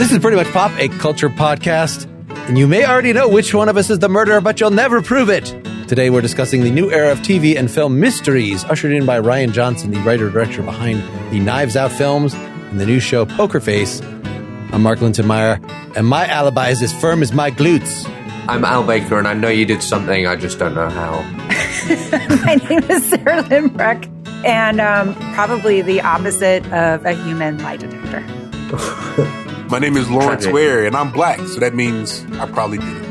This is Pretty Much Pop, a culture podcast, and you may already know which one of us is the murderer, but you'll never prove it. Today we're discussing the new era of TV and film mysteries, ushered in by Rian Johnson, the writer-director behind the Knives Out films and the new show Poker Face. I'm Mark Linton-Meyer, and my alibi is as firm as my glutes. I'm Al Baker, and I know you did something, I just don't know how. My name is Sarahlyn, and probably the opposite of a human lie detector. My name is Lawrence Ware, and I'm black, so that means I probably did it.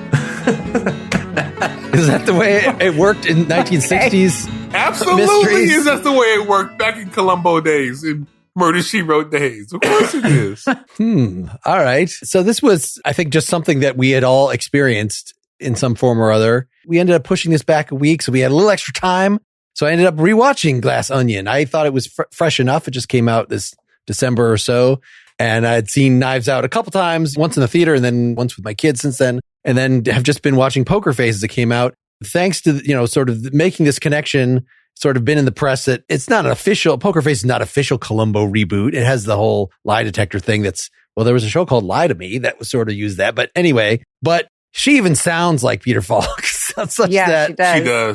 Is that the way it worked in 1960s? Absolutely, mysteries? that's the way it worked back in Columbo days, in Murder, She Wrote days. Of course it is. All right. So this was, I think, just something that we had all experienced in some form or other. We ended up pushing this back a week, so we had a little extra time. So I ended up rewatching Glass Onion. I thought it was fresh enough. It just came out this December or so. And I'd seen Knives Out a couple times, once in the theater and then once with my kids since then. And then have just been watching Poker Face as it came out. Thanks to, sort of making this connection, sort of been in the press that it's not an official, Poker Face is not official Columbo reboot. It has the whole lie detector thing there was a show called Lie to Me that was sort of used that. But anyway, she even sounds like Peter Falk. She does.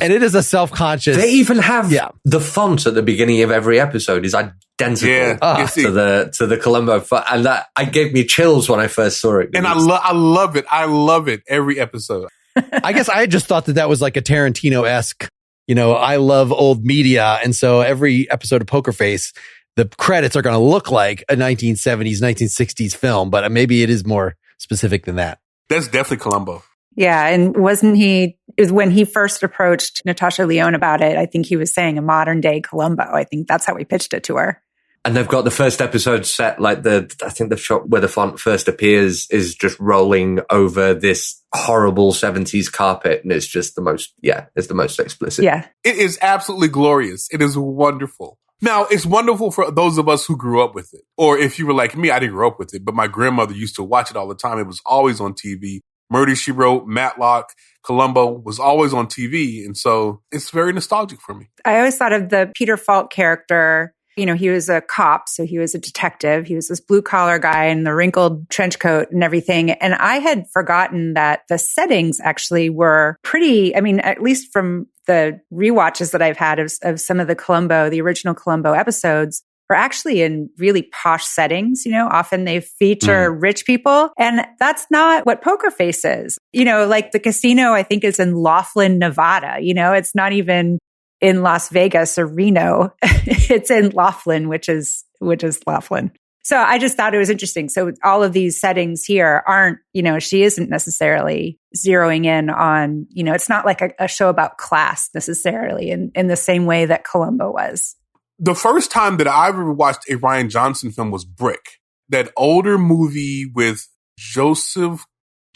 And it is a self-conscious. They even have the font at the beginning of every episode is identical to the Columbo font. And that gave me chills when I first saw it. And I love it. I love it every episode. I guess I just thought that was like a Tarantino-esque, I love old media. And so every episode of Poker Face, the credits are going to look like a 1970s, 1960s film, but maybe it is more specific than that. That's definitely Columbo. Yeah. And when he first approached Natasha Lyonne about it, I think he was saying a modern day Columbo. I think that's how we pitched it to her. And they've got the first episode set like I think the shot where the font first appears is just rolling over this horrible 70s carpet. And it's just it's the most explicit. Yeah. It is absolutely glorious. It is wonderful. Now, it's wonderful for those of us who grew up with it. Or if you were like me, I didn't grow up with it, but my grandmother used to watch it all the time. It was always on TV. Murder, She Wrote, Matlock, Columbo was always on TV. And so it's very nostalgic for me. I always thought of the Peter Falk character. He was a cop, so he was a detective. He was this blue-collar guy in the wrinkled trench coat and everything. And I had forgotten that the settings actually were pretty, at least from the rewatches that I've had of some of the original Columbo episodes, are actually in really posh settings. Often they feature rich people. And that's not what Poker Face is. Like the casino, I think, is in Laughlin, Nevada. It's not even in Las Vegas or Reno. It's in Laughlin, which is Laughlin. So I just thought it was interesting. So all of these settings here aren't, she isn't necessarily zeroing in on, it's not like a show about class necessarily in the same way that Columbo was. The first time that I ever watched a Rian Johnson film was Brick, that older movie with Joseph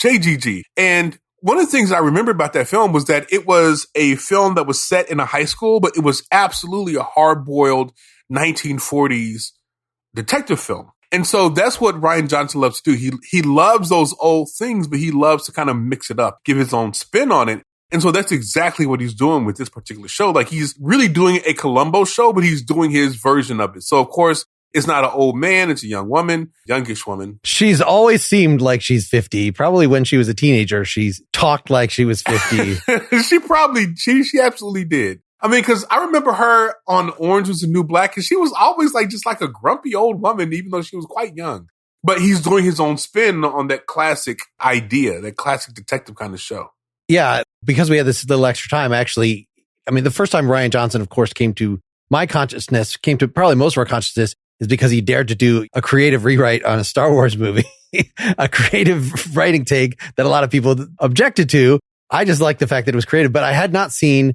JGG. And one of the things I remember about that film was that it was a film that was set in a high school, but it was absolutely a hard-boiled 1940s detective film. And so that's what Rian Johnson loves to do. He loves those old things, but he loves to kind of mix it up, give his own spin on it. And so that's exactly what he's doing with this particular show. Like, he's really doing a Columbo show, but he's doing his version of it. So, of course, it's not an old man. It's a young woman, youngish woman. She's always seemed like she's 50. Probably when she was a teenager, she's talked like she was 50. She absolutely did. Because I remember her on Orange Was the New Black, and she was always just like a grumpy old woman, even though she was quite young. But he's doing his own spin on that classic idea, that classic detective kind of show. Yeah, because we had this little extra time, actually. The first time Rian Johnson, of course, came to my consciousness, came to probably most of our consciousness, is because he dared to do a creative rewrite on a Star Wars movie, a creative writing take that a lot of people objected to. I just like the fact that it was creative, but I had not seen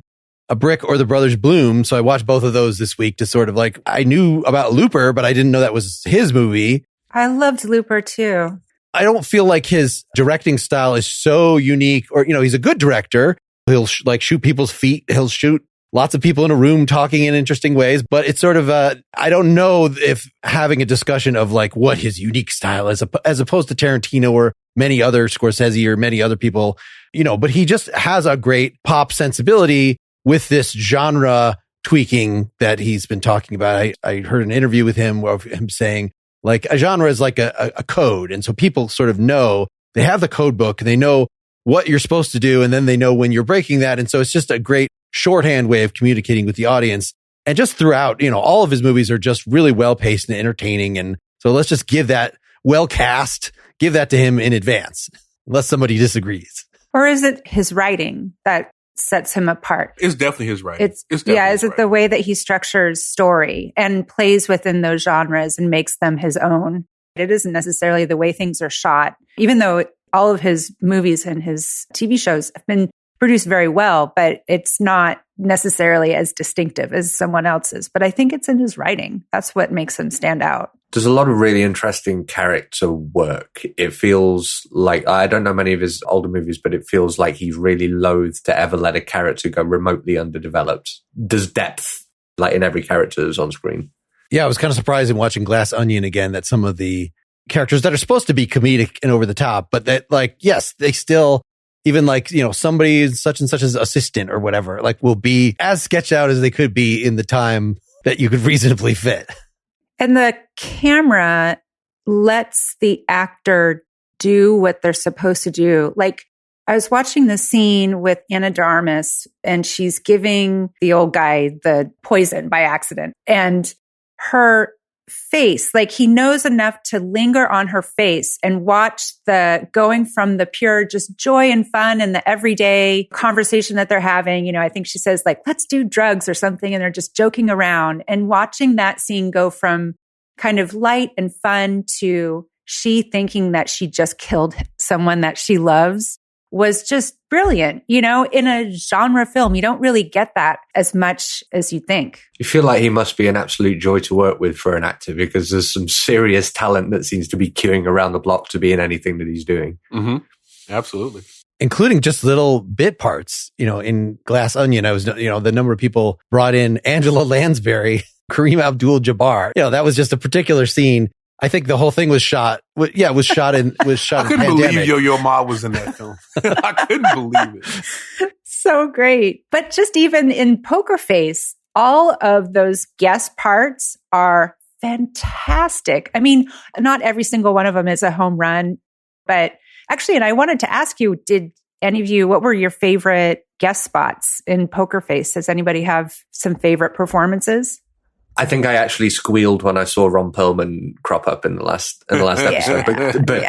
A Brick or The Brothers Bloom, so I watched both of those this week to sort of I knew about Looper, but I didn't know that was his movie. I loved Looper too. I don't feel like his directing style is so unique, or, he's a good director. He'll shoot people's feet. He'll shoot lots of people in a room talking in interesting ways, but it's sort of I don't know if having a discussion of what his unique style is, as opposed to Tarantino or many other Scorsese or many other people, but he just has a great pop sensibility with this genre tweaking that he's been talking about. I heard an interview with him of him saying, Like a genre is like a code. And so people sort of know, they have the code book and they know what you're supposed to do. And then they know when you're breaking that. And so it's just a great shorthand way of communicating with the audience. And just throughout, all of his movies are just really well paced and entertaining. And so let's just give that well cast, give that to him in advance, unless somebody disagrees. Or is it his writing that sets him apart? It's definitely his writing. Is it the way that he structures story and plays within those genres and makes them his own? It isn't necessarily the way things are shot, even though all of his movies and his TV shows have been produced very well, but it's not necessarily as distinctive as someone else's. But I think it's in his writing. That's what makes him stand out. There's a lot of really interesting character work. It feels like, I don't know many of his older movies, but it feels like he's really loath to ever let a character go remotely underdeveloped. There's depth, like in every character that's on screen. Yeah, I was kind of surprised in watching Glass Onion again that some of the characters that are supposed to be comedic and over the top, but that yes, they still, even somebody such and such's assistant or whatever, will be as sketched out as they could be in the time that you could reasonably fit. And the camera lets the actor do what they're supposed to do. I was watching the scene with Ana de Armas, and she's giving the old guy the poison by accident. And her face, he knows enough to linger on her face and watch the going from the pure just joy and fun and the everyday conversation that they're having. I think she says let's do drugs or something. And they're just joking around, and watching that scene go from kind of light and fun to she thinking that she just killed someone that she loves was just brilliant. In a genre film, you don't really get that as much as you think. You feel like he must be an absolute joy to work with for an actor, because there's some serious talent that seems to be queuing around the block to be in anything that he's doing. Mm-hmm. Absolutely. Including just little bit parts. In Glass Onion, I was, the number of people brought in Angela Lansbury, Kareem Abdul-Jabbar. That was just a particular scene. I think the whole thing was shot. Yeah, was shot in I couldn't believe Yo-Yo Ma was in that film. I couldn't believe it. So great. But just even in Poker Face, all of those guest parts are fantastic. I mean, not every single one of them is a home run, but actually, and I wanted to ask you, did any of you, what were your favorite guest spots in Poker Face? Does anybody have some favorite performances? I think I actually squealed when I saw Ron Perlman crop up in the last episode. But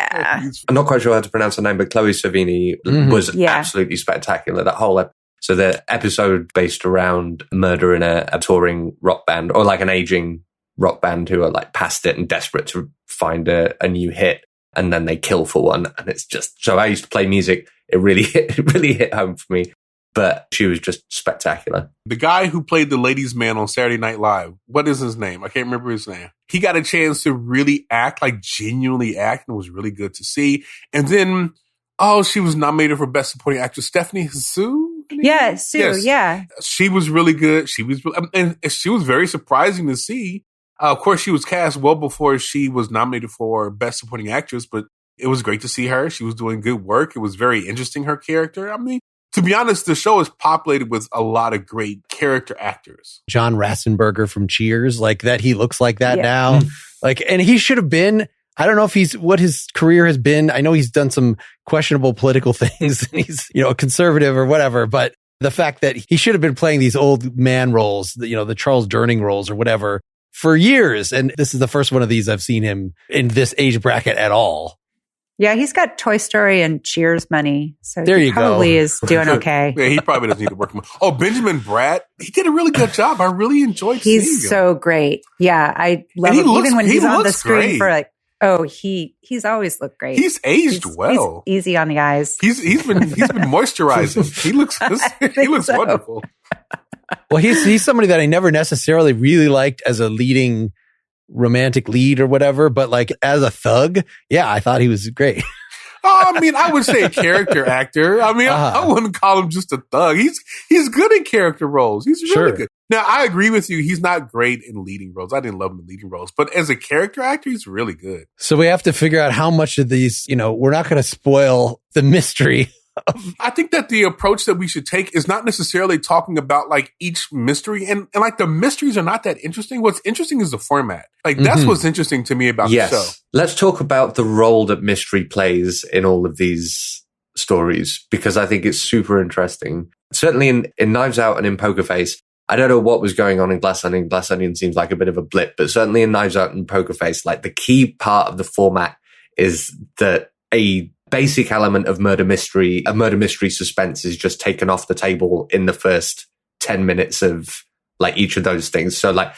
I'm not quite sure how to pronounce her name, but Chloe Sevigny was absolutely spectacular. That whole so the episode based around murder in a touring rock band, or an aging rock band who are past it and desperate to find a new hit, and then they kill for one. And it's just, so I used to play music. It really hit home for me. But she was just spectacular. The guy who played the ladies' man on Saturday Night Live, what is his name? I can't remember his name. He got a chance to really act, genuinely act, and it was really good to see. And then, she was nominated for Best Supporting Actress, Stephanie Hsu. Yeah, Sue, yes. Yeah. She was really good. And she was very surprising to see. Of course, she was cast well before she was nominated for Best Supporting Actress, but it was great to see her. She was doing good work. It was very interesting, her character. I mean, to be honest, the show is populated with a lot of great character actors. John Ratzenberger from Cheers, that he looks like that now. And he should have been, I don't know if what his career has been. I know he's done some questionable political things and he's, a conservative or whatever, but the fact that he should have been playing these old man roles, the Charles Durning roles or whatever for years. And this is the first one of these I've seen him in this age bracket at all. Yeah, he's got Toy Story and Cheers money. So there he probably is doing okay. Yeah, he probably doesn't need to work more. Oh, Benjamin Bratt. He did a really good job. I really enjoyed seeing him. He's so great. Yeah, I love him. Even when he's on the screen great. For he's always looked great. He's aged well. He's easy on the eyes. He's been moisturizing. He looks wonderful. Well, he's somebody that I never necessarily really liked as a leading romantic lead or whatever, but as a thug, yeah, I thought he was great. I would say a character actor. I wouldn't call him just a thug. He's good in character roles. He's really good. Now, I agree with you. He's not great in leading roles. I didn't love him in leading roles, but as a character actor, he's really good. So we have to figure out how much of these, we're not going to spoil the mystery I think that the approach that we should take is not necessarily talking about like each mystery and like the mysteries are not that interesting. What's interesting is the format. Like that's what's interesting to me about the show. Let's talk about the role that mystery plays in all of these stories, because I think it's super interesting. Certainly in Knives Out and in Poker Face, I don't know what was going on in Glass Onion. Glass Onion seems like a bit of a blip, but certainly in Knives Out and Poker Face, like the key part of the format is that a basic element of murder mystery suspense is just taken off the table in the first 10 minutes of like each of those things. So like,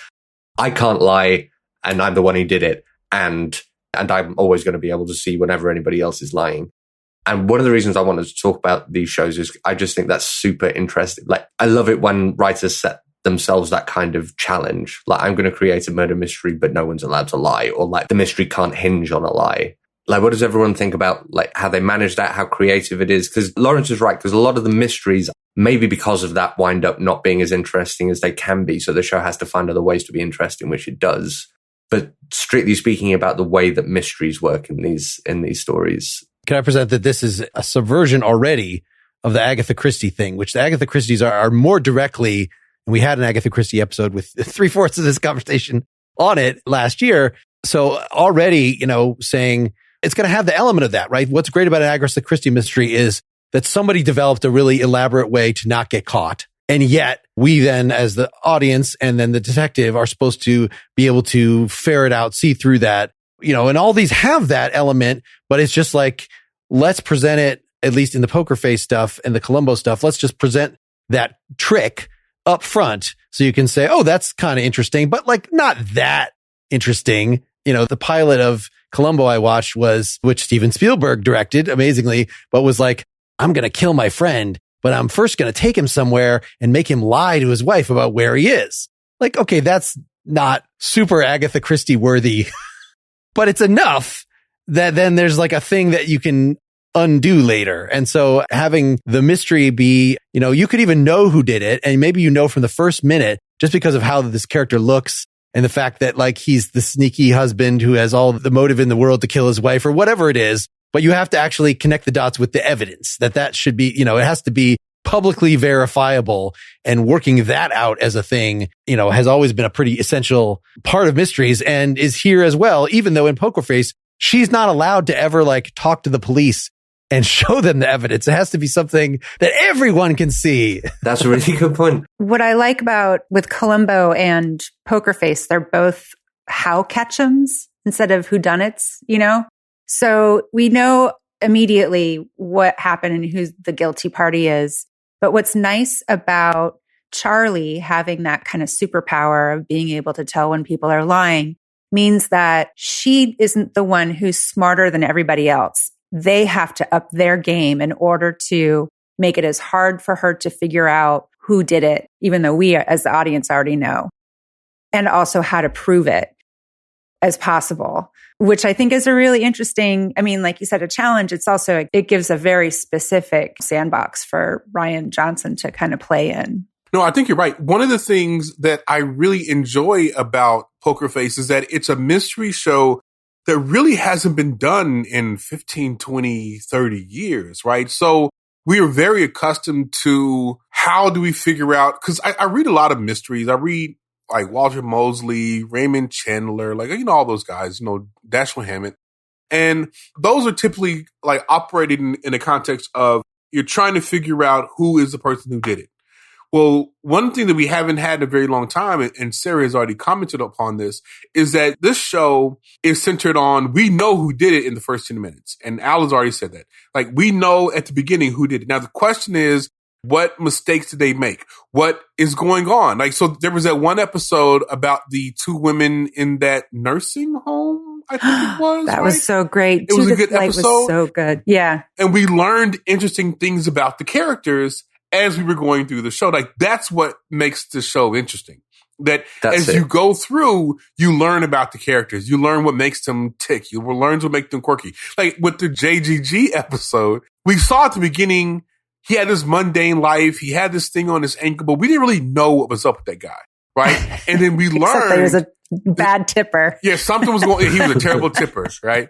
I can't lie and I'm the one who did it. And I'm always going to be able to see whenever anybody else is lying. And one of the reasons I wanted to talk about these shows is I just think that's super interesting. Like, I love it when writers set themselves that kind of challenge. Like, I'm going to create a murder mystery, but no one's allowed to lie, or like the mystery can't hinge on a lie. Like, what does everyone think about like how they manage that, how creative it is? Because Lawrence is right, because a lot of the mysteries, maybe because of that, wind up not being as interesting as they can be. So the show has to find other ways to be interesting, which it does. But strictly speaking about the way that mysteries work in these stories. Can I present that this is a subversion already of the Agatha Christie thing, which the Agatha Christies are more directly, and we had an Agatha Christie episode with 3/4 of this conversation on it last year. So already, saying it's going to have the element of that, right? What's great about an Agatha Christie mystery is that somebody developed a really elaborate way to not get caught. And yet we then, as the audience and then the detective, are supposed to be able to ferret out, see through that. And all these have that element, but it's just like, let's present it, at least in the Poker Face stuff and the Columbo stuff. Let's just present that trick up front so you can say, oh, that's kind of interesting, but like not that interesting. The pilot of Columbo I watched which Steven Spielberg directed amazingly, but was like, I'm going to kill my friend, but I'm first going to take him somewhere and make him lie to his wife about where he is. Like, okay, that's not super Agatha Christie worthy. But it's enough that then there's like a thing that you can undo later. And so having the mystery be, you could even know who did it. And maybe from the first minute, just because of how this character looks and the fact that like he's the sneaky husband who has all the motive in the world to kill his wife or whatever it is. But you have to actually connect the dots with the evidence that should be, it has to be publicly verifiable, and working that out as a thing, has always been a pretty essential part of mysteries and is here as well. Even though in Poker Face, she's not allowed to ever like talk to the police and show them the evidence. It has to be something that everyone can see. That's a really good point. What I like about with Columbo and Poker Face, they're both howcatchems instead of whodunnits, So we know immediately what happened and who the guilty party is. But what's nice about Charlie having that kind of superpower of being able to tell when people are lying means that she isn't the one who's smarter than everybody else. They have to up their game in order to make it as hard for her to figure out who did it, even though we as the audience already know, and also how to prove it as possible, which I think is a really interesting, like you said, a challenge. It's also, it gives a very specific sandbox for Rian Johnson to kind of play in. No, I think you're right. One of the things that I really enjoy about Poker Face is that it's a mystery show that really hasn't been done in 15, 20, 30 years, right? So we are very accustomed to how do we figure out, because I read a lot of mysteries. I read like Walter Mosley, Raymond Chandler, like, all those guys, Dashiell Hammett. And those are typically like operated in the context of you're trying to figure out who is the person who did it. Well, one thing that we haven't had in a very long time, and Sarah has already commented upon this, is that this show is centered on, we know who did it in the first 10 minutes. And Al has already said that. Like, we know at the beginning who did it. Now, the question is, what mistakes did they make? What is going on? Like, so there was that one episode about the two women in that nursing home, I think it was. That was so great. It was a good episode. Was so good. Yeah. And we learned interesting things about the characters as we were going through the show. Like, that's what makes the show interesting. You go through, you learn about the characters. You learn what makes them tick. You will learn what makes them quirky. Like with the JGG episode, we saw at the beginning, he had this mundane life. He had this thing on his ankle, but we didn't really know what was up with that guy, right? And then we learned he was a bad tipper. Yeah, something was going. He was a terrible tipper, right?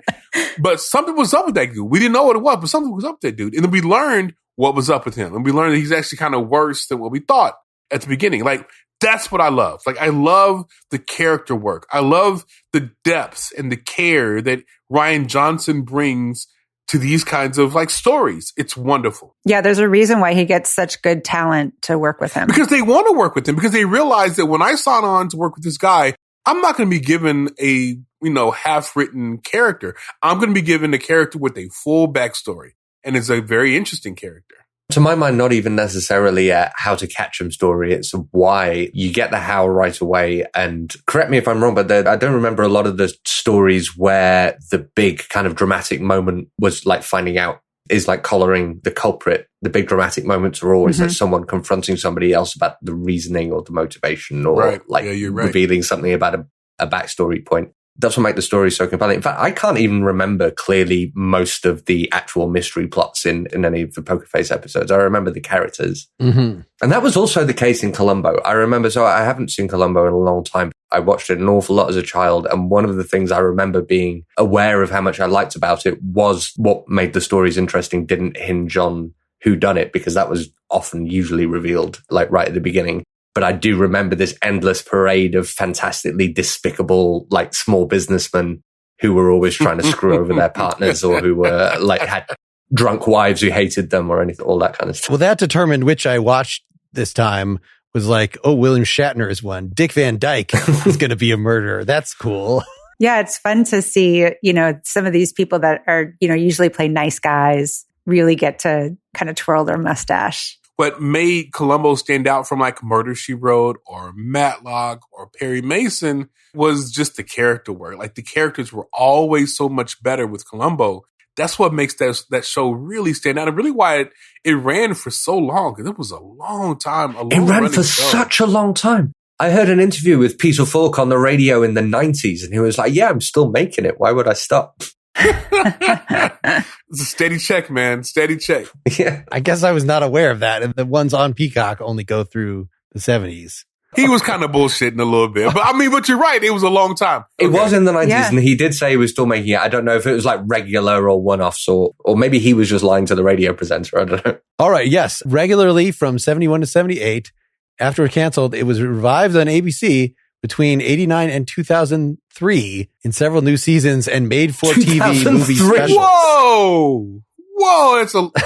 But something was up with that dude. We didn't know what it was, but something was up with that dude. And then we learned what was up with him. And we learned that he's actually kind of worse than what we thought at the beginning. Like, that's what I love. Like, I love the character work. I love the depth and the care that Rian Johnson brings to these kinds of like stories. It's wonderful. Yeah, there's a reason why he gets such good talent to work with him. Because they want to work with him, because they realize that when I sign on to work with this guy, I'm not going to be given a, half-written character. I'm going to be given a character with a full backstory. And it's a very interesting character. To my mind, not even necessarily a how to catch him story. It's a why. You get the how right away. And correct me if I'm wrong, but I don't remember a lot of the stories where the big kind of dramatic moment was like finding out, is like collaring the culprit. The big dramatic moments are always like someone confronting somebody else about the reasoning or the motivation, or revealing something about a backstory point. That's what makes the story so compelling. In fact, I can't even remember clearly most of the actual mystery plots in any of the Poker Face episodes. I remember the characters. Mm-hmm. And that was also the case in Columbo. I remember, so I haven't seen Columbo in a long time. I watched it an awful lot as a child. And one of the things I remember being aware of how much I liked about it was what made the stories interesting didn't hinge on whodunit, because that was often usually revealed like right at the beginning. But I do remember this endless parade of fantastically despicable, like small businessmen who were always trying to screw over their partners, or who were like had drunk wives who hated them, or anything, all that kind of stuff. Well, that determined which I watched this time. Was like, oh, William Shatner is one. Dick Van Dyke is going to be a murderer. That's cool. Yeah, it's fun to see, some of these people that are, usually play nice guys really get to kind of twirl their mustache. What made Columbo stand out from like Murder, She Wrote or Matlock or Perry Mason was just the character work. Like, the characters were always so much better with Columbo. That's what makes that show really stand out, and really why it ran for so long, because it was a long time. It ran for such a long time. I heard an interview with Peter Falk on the radio in the 90s, and he was like, yeah, I'm still making it. Why would I stop? It's a steady check, man. Steady check. Yeah. I guess I was not aware of that. And the ones on Peacock only go through the 70s. He was kind of bullshitting a little bit. But you're right. It was a long time. Okay. It was in the 90s, and he did say he was still making it. I don't know if it was like regular or one-offs, or maybe he was just lying to the radio presenter. I don't know. All right. Yes. Regularly from 71 to 78. After it canceled, it was revived on ABC between 89 and 2003 in several new seasons and made for TV movie specials. Whoa,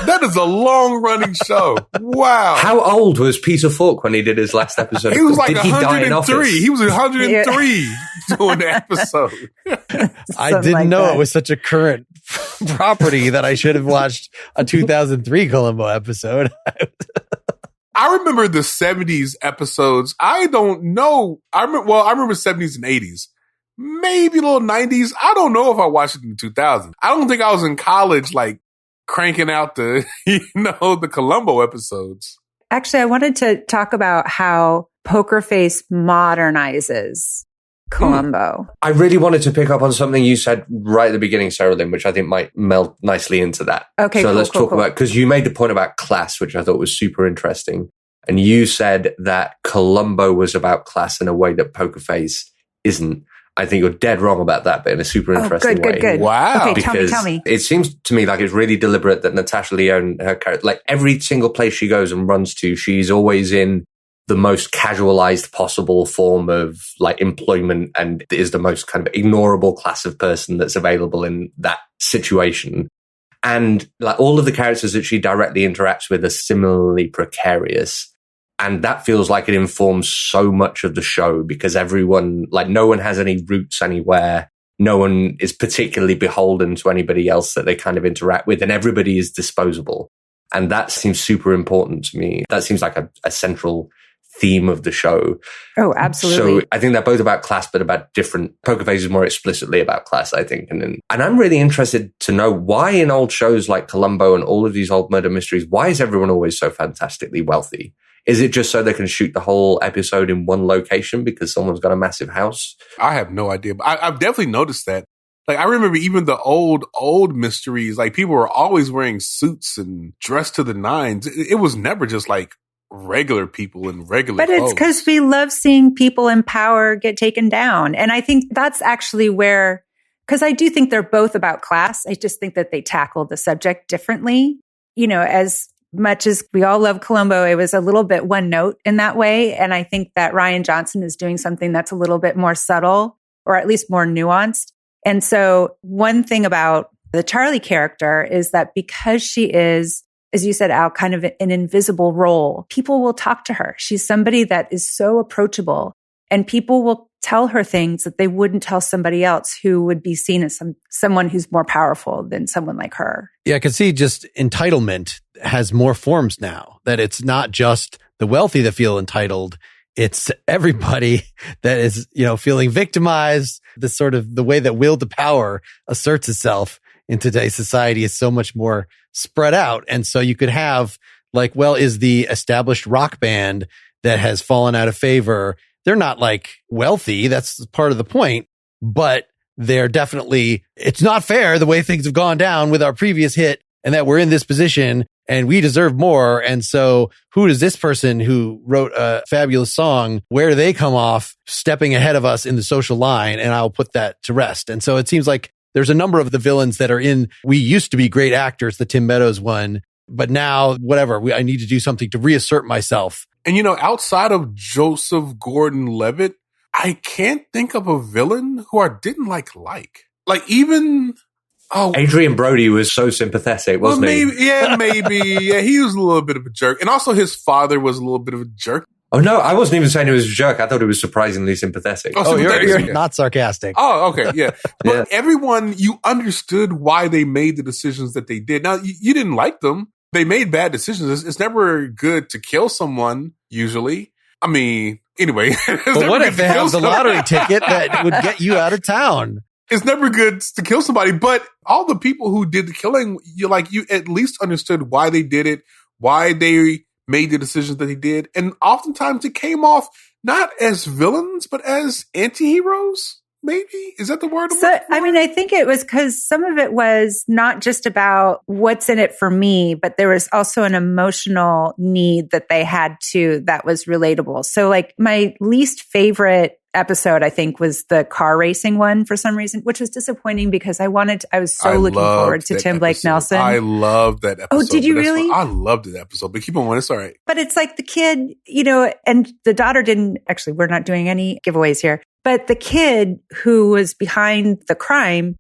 that is a long running show. Wow. How old was Peter Falk when he did his last episode? He was like 103. He was 103 doing the episode. I didn't know it was such a current property that I should have watched a 2003 Columbo episode. I remember the 70s episodes. I don't know. I remember 70s and 80s. Maybe a little 90s. I don't know if I watched it in 2000. I don't think I was in college, like, cranking out the, the Columbo episodes. Actually, I wanted to talk about how Poker Face modernizes Columbo. I really wanted to pick up on something you said right at the beginning, Sarahlyn, which I think might meld nicely into that. Okay, so let's talk about, because you made the point about class, which I thought was super interesting. And you said that Columbo was about class in a way that Poker Face isn't. I think you're dead wrong about that, but in a super interesting way. Good. Wow. Okay, tell me. It seems to me like it's really deliberate that Natasha Lyonne, her character, like every single place she goes and runs to, she's always in the most casualized possible form of like employment, and is the most kind of ignorable class of person that's available in that situation. And like all of the characters that she directly interacts with are similarly precarious. And that feels like it informs so much of the show, because everyone, like no one has any roots anywhere. No one is particularly beholden to anybody else that they kind of interact with, and everybody is disposable. And that seems super important to me. That seems like a central theme of the show. Oh, absolutely. So I think they're both about class, but about different. Poker Face is more explicitly about class, I think. And I'm really interested to know why in old shows like Columbo and all of these old murder mysteries, why is everyone always so fantastically wealthy? Is it just so they can shoot the whole episode in one location because someone's got a massive house? I have no idea, but I've definitely noticed that. Like, I remember even the old mysteries, like people were always wearing suits and dressed to the nines. It was never just like regular people in regular clothes. But it's because we love seeing people in power get taken down. And I think that's actually where, because I do think they're both about class. I just think that they tackle the subject differently. As much as we all love Columbo, it was a little bit one note in that way. And I think that Rian Johnson is doing something that's a little bit more subtle, or at least more nuanced. And so one thing about the Charlie character is that because she is, as you said, Al, kind of an invisible role, people will talk to her. She's somebody that is so approachable, and people will tell her things that they wouldn't tell somebody else who would be seen as someone who's more powerful than someone like her. Yeah, I can see just entitlement has more forms now, that it's not just the wealthy that feel entitled. It's everybody that is, feeling victimized. The sort of the way that will to power asserts itself in today's society is so much more spread out. And so you could have is the established rock band that has fallen out of favor. They're not wealthy. That's part of the point, but they're definitely, it's not fair the way things have gone down with our previous hit, and that we're in this position and we deserve more. And so who does this person who wrote a fabulous song, where do they come off stepping ahead of us in the social line? And I'll put that to rest. And so it seems like there's a number of the villains that are in, we used to be great actors, the Tim Meadows one, but now I need to do something to reassert myself. And outside of Joseph Gordon-Levitt, I can't think of a villain who I didn't like. Adrian Brody was so sympathetic, wasn't he? Maybe. Yeah, he was a little bit of a jerk. And also his father was a little bit of a jerk. Oh, no, I wasn't even saying he was a jerk. I thought he was surprisingly sympathetic. You're not sarcastic. Oh, okay, yeah. But everyone, you understood why they made the decisions that they did. Now, you didn't like them. They made bad decisions. It's never good to kill someone, usually. I mean, anyway. But what if they have the lottery ticket that would get you out of town? It's never good to kill somebody, but all the people who did the killing, you at least understood why they did it, why they made the decisions that they did. And oftentimes it came off not as villains, but as anti-heroes. Maybe? Is that the word? I think it was because some of it was not just about what's in it for me, but there was also an emotional need that they had too that was relatable. So my least favorite episode, I think, was the car racing one for some reason, which was disappointing because I was so looking forward to Tim Blake Nelson. I loved that episode. Oh, did you really? I loved that episode, but keep on going. It's all right. But it's the kid, and the daughter didn't, actually, we're not doing any giveaways here, but the kid who was behind the crime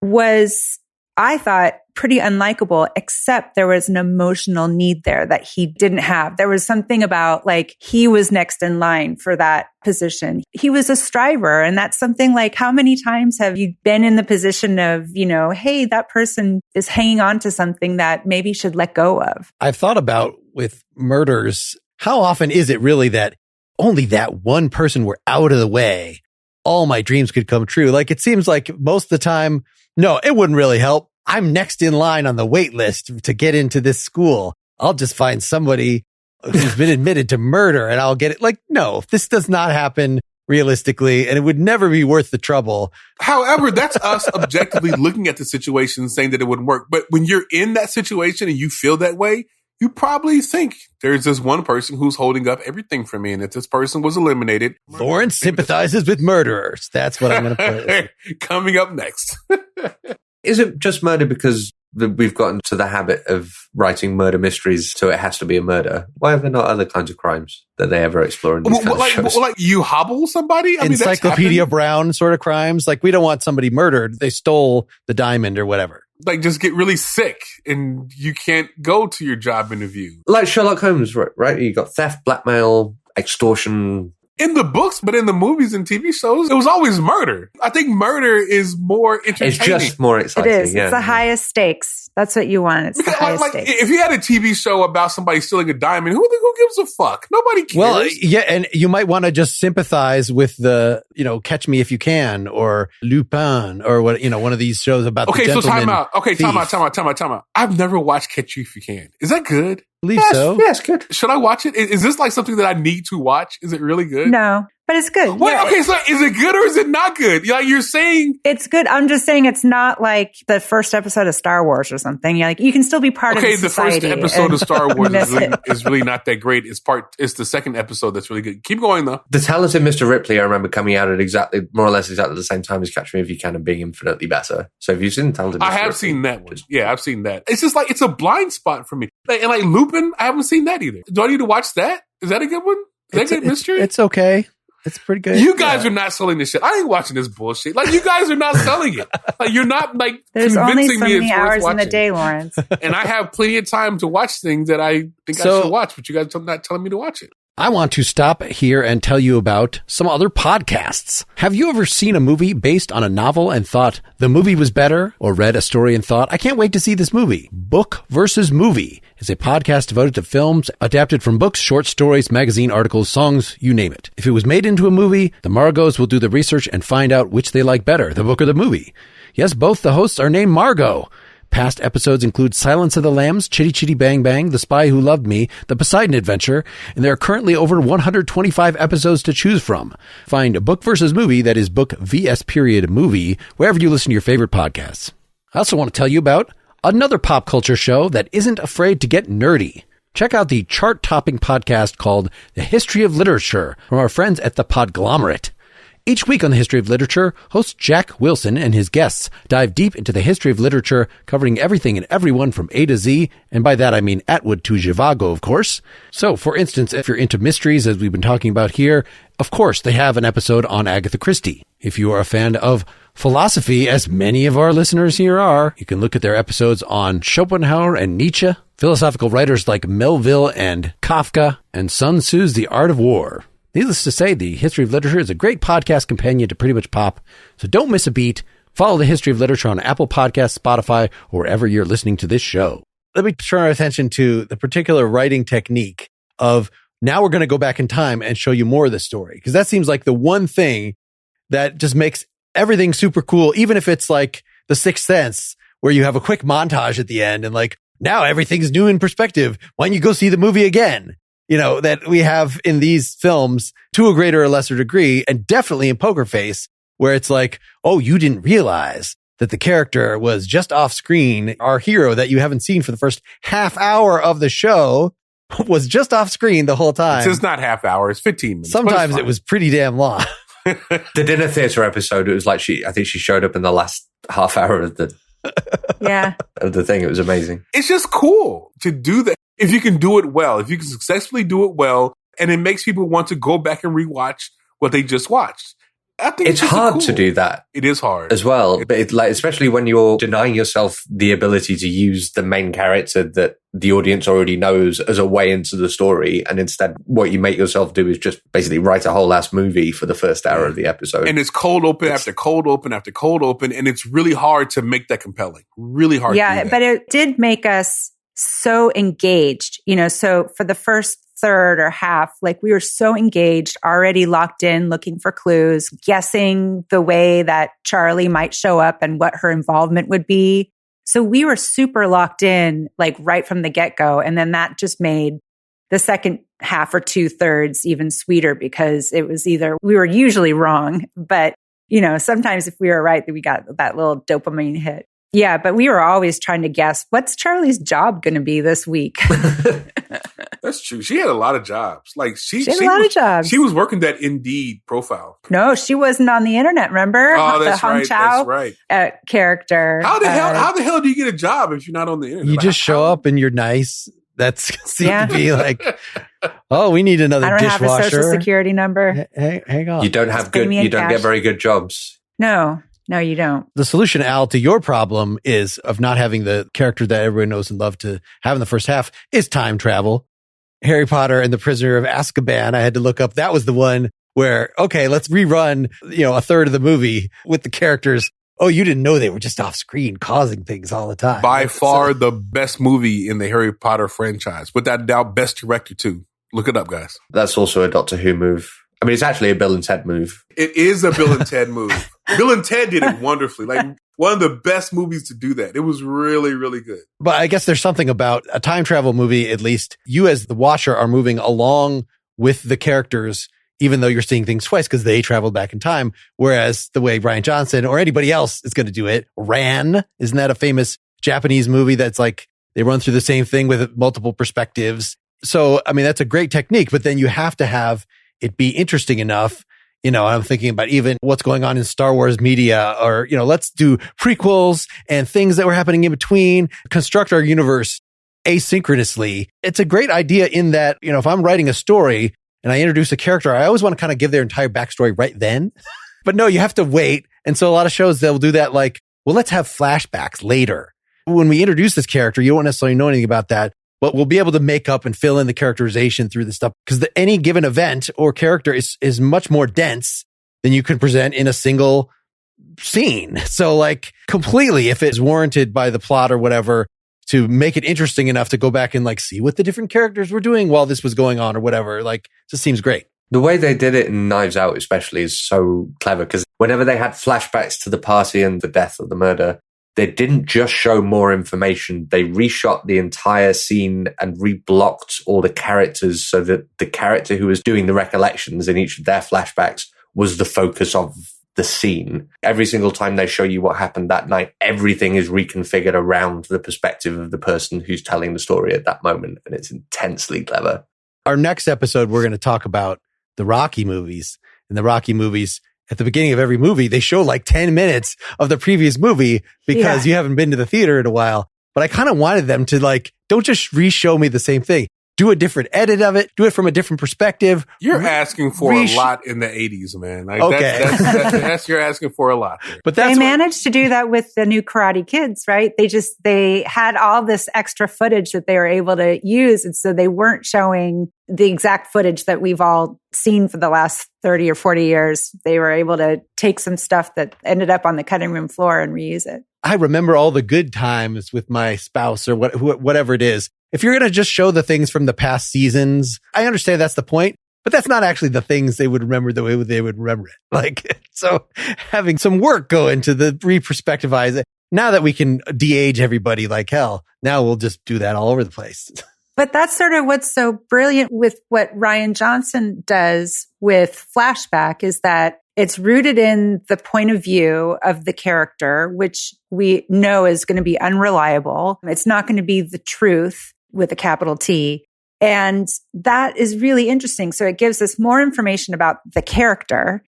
was, I thought, pretty unlikable, except there was an emotional need there that he didn't have. There was something about he was next in line for that position. He was a striver. And that's something how many times have you been in the position of, hey, that person is hanging on to something that maybe should let go of. I've thought about with murders, how often is it really that only that one person were out of the way, all my dreams could come true? It seems like most of the time, no, it wouldn't really help. I'm next in line on the wait list to get into this school. I'll just find somebody who's been admitted to murder and I'll get it. No, this does not happen realistically, and it would never be worth the trouble. However, that's us objectively looking at the situation saying that it wouldn't work. But when you're in that situation and you feel that way, you probably think there's this one person who's holding up everything for me. And if this person was eliminated, Lawrence sympathizes with murderers. That's what I'm going to put. Coming up next. Is it just murder because we've gotten to the habit of writing murder mysteries, so it has to be a murder? Why are there not other kinds of crimes that they ever explore in these kind of shows? You hobble somebody? Encyclopedia Brown sort of crimes. We don't want somebody murdered. They stole the diamond or whatever. Just get really sick and you can't go to your job interview. Like Sherlock Holmes, right? You got theft, blackmail, extortion. In the books, but in the movies and TV shows, it was always murder. I think murder is more entertaining. It's just more exciting. It is. Yeah. It's the highest stakes. That's what you want. It's the highest stakes. If you had a TV show about somebody stealing a diamond, who gives a fuck? Nobody cares. Well, yeah, and you might want to just sympathize with the, Catch Me If You Can or Lupin or what, one of these shows about the gentleman. Okay, so time out. Okay, time out. I've never watched Catch You If You Can. Is that good? I believe so. Yes, good. Should I watch it? Is this something that I need to watch? Is it really good? No, but it's good. Wait, yeah. Okay, so is it good or is it not good? You're saying it's good. I'm just saying it's not like the first episode of Star Wars or something. You can still be part of the society. Okay, the first episode of Star Wars is really not that great. It's the second episode that's really good. Keep going though. The Talented Mr. Ripley, I remember coming out at more or less exactly the same time as Catch Me If You Can and being infinitely better. So have you seen Talented Mr. Ripley? I have seen that one. Yeah, I've seen that. It's just it's a blind spot for me. Like Lupin, I haven't seen that either. Do I need to watch that? Is that a good one? Is that a good mystery? It's okay. It's pretty good. You guys are not selling this shit. I ain't watching this bullshit. Like, you guys are not selling it. Like, you're not, like, there's only so me many hours in the day, Lawrence. And I have plenty of time to watch things that I think I should watch, but you guys are not telling me to watch it. I want to stop here and tell you about some other podcasts. Have you ever seen a movie based on a novel and thought the movie was better, or read a story and thought, I can't wait to see this movie? Book versus Movie is a podcast devoted to films adapted from books, short stories, magazine articles, songs, you name it. If it was made into a movie, the Margos will do the research and find out which they like better, the book or the movie. Yes, both the hosts are named Margot. Past episodes include Silence of the Lambs, Chitty Chitty Bang Bang, The Spy Who Loved Me, The Poseidon Adventure, and there are currently over 125 episodes to choose from. Find Book vs. Movie, that is Book VS period Movie, wherever you listen to your favorite podcasts. I also want to tell you about another pop culture show that isn't afraid to get nerdy. Check out the chart-topping podcast called The History of Literature from our friends at the Podglomerate. Each week on the History of Literature, host Jack Wilson and his guests dive deep into the history of literature, covering everything and everyone from A to Z, and by that I mean Atwood to Zhivago, of course. So, for instance, if you're into mysteries, as we've been talking about here, of course, they have an episode on Agatha Christie. If you are a fan of philosophy, as many of our listeners here are, you can look at their episodes on Schopenhauer and Nietzsche, philosophical writers like Melville and Kafka, and Sun Tzu's The Art of War. Needless to say, the History of Literature is a great podcast companion to pretty much pop, so don't miss a beat. Follow the History of Literature on Apple Podcasts, Spotify, or wherever you're listening to this show. Let me turn our attention to the particular writing technique of now we're going to go back in time and show you more of the story, because that seems like the one thing that just makes everything super cool, even if it's like The Sixth Sense, where you have a quick montage at the end and like, now everything's new in perspective. Why don't you go see the movie again? You know, that we have in these films to a greater or lesser degree, and definitely in Poker Face, where it's like, oh, you didn't realize that the character was just off screen. Our hero that you haven't seen for the first half hour of the show was just off screen the whole time. It's not half hour, it's 15 minutes. Sometimes it was pretty damn long. The dinner theater episode, it was like I think she showed up in the last half hour of the of the thing. It was amazing. It's just cool to do that. If you can do it well, if you can successfully do it well, and it makes people want to go back and rewatch what they just watched. I think it's hard to do that. It is hard as well, but especially when you're denying yourself the ability to use the main character that the audience already knows as a way into the story, and instead what you make yourself do is just basically write a whole ass movie for the first hour of the episode. And it's cold open after cold open after cold open, and it's really hard to make that compelling. Really hard. Yeah, but it did make us so engaged, so for the first third or half, like we were so engaged, already locked in, looking for clues, guessing the way that Charlie might show up and what her involvement would be. So we were super locked in, like right from the get-go. And then that just made the second half or 2/3 even sweeter, because it was either we were usually wrong, but sometimes if we were right, then we got that little dopamine hit. Yeah, but we were always trying to guess, what's Charlie's job going to be this week? That's true. She had a lot of jobs. Like she had a lot of jobs. She was working that Indeed profile. No, she wasn't on the internet. Remember? Oh, that's right. Chow, that's right. Character. How the hell do you get a job if you're not on the internet? You just show up and you're nice. That seems to be like, oh, we need another dishwasher. I don't have a social security number. Hang on. You don't get very good jobs. No, you don't. The solution, Al, to your problem is of not having the character that everyone knows and love to have in the first half is time travel. Harry Potter and the Prisoner of Azkaban, I had to look up. That was the one where, okay, let's rerun, a third of the movie with the characters. Oh, you didn't know they were just off screen causing things all the time. By far the best movie in the Harry Potter franchise. Without doubt, best director too. Look it up, guys. That's also a Doctor Who move. I mean, it's actually a Bill and Ted move. It is a Bill and Ted move. Bill and Ted did it wonderfully. Like one of the best movies to do that. It was really, really good. But I guess there's something about a time travel movie, at least you as the watcher are moving along with the characters, even though you're seeing things twice because they traveled back in time. Whereas the way Rian Johnson or anybody else is going to do it, Ran, isn't that a famous Japanese movie that's like they run through the same thing with multiple perspectives? So, I mean, that's a great technique, but then you have to have it be interesting enough. I'm thinking about even what's going on in Star Wars media, or, let's do prequels and things that were happening in between, construct our universe asynchronously. It's a great idea in that, if I'm writing a story and I introduce a character, I always want to kind of give their entire backstory right then. But no, you have to wait. And so a lot of shows, they'll do that like, well, let's have flashbacks later. When we introduce this character, you won't necessarily know anything about that, but we'll be able to make up and fill in the characterization through the stuff because any given event or character is much more dense than you can present in a single scene. So like completely, if it's warranted by the plot or whatever, to make it interesting enough to go back and like see what the different characters were doing while this was going on or whatever, like just seems great. The way they did it in Knives Out especially is so clever because whenever they had flashbacks to the party and the death or the murder, they didn't just show more information. They reshot the entire scene and reblocked all the characters so that the character who was doing the recollections in each of their flashbacks was the focus of the scene. Every single time they show you what happened that night, everything is reconfigured around the perspective of the person who's telling the story at that moment. And it's intensely clever. Our next episode, we're going to talk about the Rocky movies. In the Rocky movies, at the beginning of every movie, they show like 10 minutes of the previous movie because you haven't been to the theater in a while. But I kind of wanted them to like, don't just re-show me the same thing. Do a different edit of it. Do it from a different perspective. You're asking for a lot in the 80s, man. Like okay. That's you're asking for a lot there. But they managed to do that with the new Karate Kids, right? They had all this extra footage that they were able to use. And so they weren't showing the exact footage that we've all seen for the last 30 or 40 years. They were able to take some stuff that ended up on the cutting room floor and reuse it. I remember all the good times with my spouse or whatever it is. If you're going to just show the things from the past seasons, I understand that's the point, but that's not actually the things they would remember the way they would remember it. Like, so having some work go into the re-perspectivize it. Now that we can de-age everybody like hell, now we'll just do that all over the place. But that's sort of what's so brilliant with what Rian Johnson does with flashback is that it's rooted in the point of view of the character, which we know is going to be unreliable. It's not going to be the truth with a capital T. And that is really interesting. So it gives us more information about the character.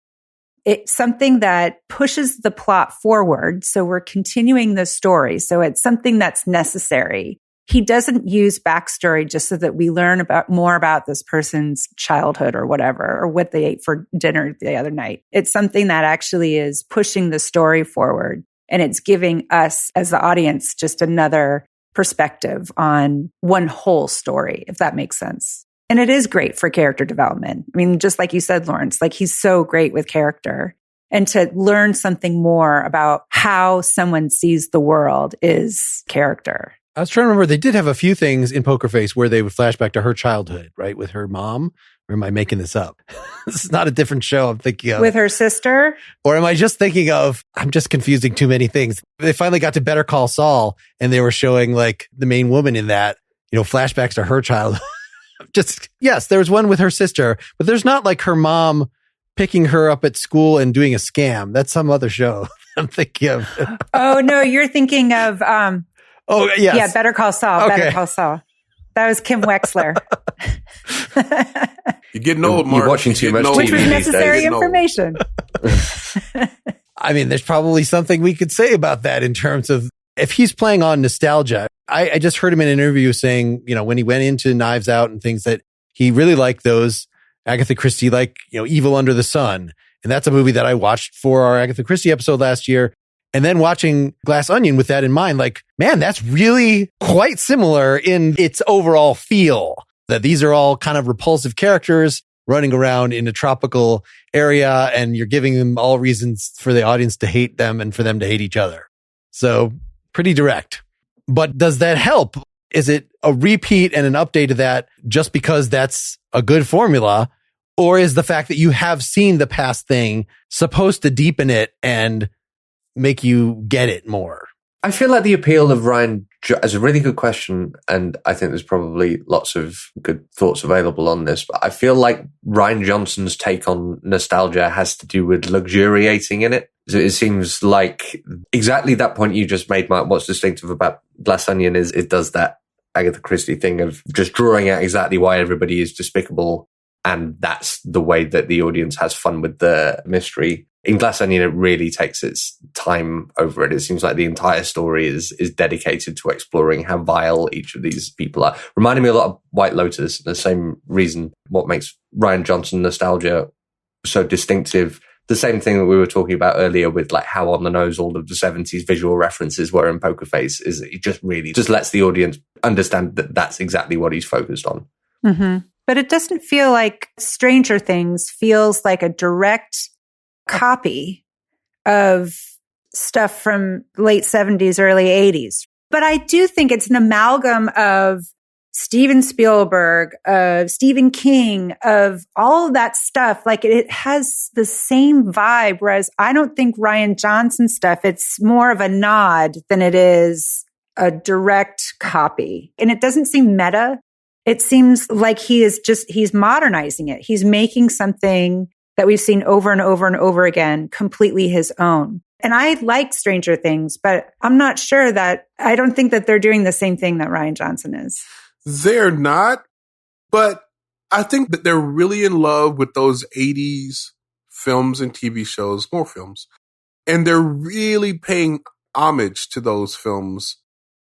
It's something that pushes the plot forward. So we're continuing the story. So it's something that's necessary. He doesn't use backstory just so that we learn more about this person's childhood or whatever, or what they ate for dinner the other night. It's something that actually is pushing the story forward. And it's giving us as the audience just another perspective on one whole story, if that makes sense. And it is great for character development. I mean, just like you said, Lawrence, like he's so great with character. And to learn something more about how someone sees the world is character. I was trying to remember, they did have a few things in Poker Face where they would flash back to her childhood, right? With her mom. Or am I making this up? This is not a different show I'm thinking of. With her sister? Or am I just thinking of, I'm just confusing too many things. They finally got to Better Call Saul and they were showing like the main woman in that, flashbacks to her childhood. Yes, there was one with her sister, but there's not like her mom picking her up at school and doing a scam. That's some other show I'm thinking of. Oh, no, you're thinking of... Oh, yes. Yeah, Better Call Saul. Okay. Better Call Saul. That was Kim Wexler. You're getting old, Mark. You're watching too much TV. Which was necessary information. I mean, there's probably something we could say about that in terms of if he's playing on nostalgia. I just heard him in an interview saying, when he went into Knives Out and things that he really liked those Agatha Christie, like, Evil Under the Sun. And that's a movie that I watched for our Agatha Christie episode last year. And then watching Glass Onion with that in mind, like, man, that's really quite similar in its overall feel. That these are all kind of repulsive characters running around in a tropical area, and you're giving them all reasons for the audience to hate them and for them to hate each other. So pretty direct. But does that help? Is it a repeat and an update of that just because that's a good formula? Or is the fact that you have seen the past thing supposed to deepen it and make you get it more? I feel like the appeal of Rian is a really good question, and I think there's probably lots of good thoughts available on this, but I feel like Rian Johnson's take on nostalgia has to do with luxuriating in it. So it seems like exactly that point you just made, Mark, what's distinctive about Glass Onion is it does that Agatha Christie thing of just drawing out exactly why everybody is despicable, and that's the way that the audience has fun with the mystery. In Glass Onion, it really takes its time over it. It seems like the entire story is dedicated to exploring how vile each of these people are. Reminding me a lot of White Lotus, the same reason what makes Rian Johnson nostalgia so distinctive. The same thing that we were talking about earlier with like how on the nose all of the 70s visual references were in Poker Face, is it just really just lets the audience understand that that's exactly what he's focused on. Mm-hmm. But it doesn't feel like Stranger Things feels like a direct copy of stuff from late 70s, early 80s. But I do think it's an amalgam of Steven Spielberg, of Stephen King, of all of that stuff. Like it has the same vibe, whereas I don't think Rian Johnson stuff, it's more of a nod than it is a direct copy. And it doesn't seem meta. It seems like he's modernizing it. He's making something that we've seen over and over and over again, completely his own. And I like Stranger Things, but I don't think that they're doing the same thing that Rian Johnson is. They're not, but I think that they're really in love with those 80s films and TV shows, more films. And they're really paying homage to those films,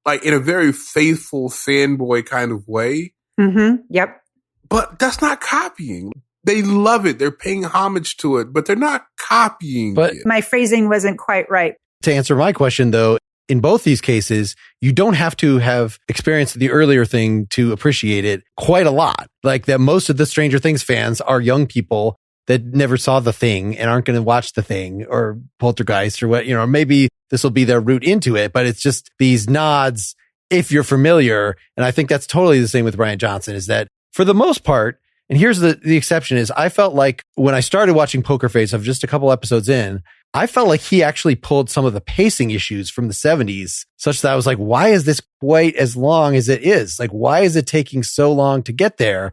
like in a very faithful fanboy kind of way. Mm-hmm. Yep. But that's not copying. They love it. They're paying homage to it, but they're not copying it. My phrasing wasn't quite right. To answer my question, though, in both these cases, you don't have to have experienced the earlier thing to appreciate it quite a lot. Like that most of the Stranger Things fans are young people that never saw The Thing and aren't going to watch The Thing or Poltergeist or what, maybe this will be their route into it, but it's just these nods if you're familiar. And I think that's totally the same with Rian Johnson, is that for the most part, and here's the exception, is I felt like when I started watching Poker Face, of just a couple episodes in, I felt like he actually pulled some of the pacing issues from the 70s, such that I was like, why is this quite as long as it is? Like, why is it taking so long to get there?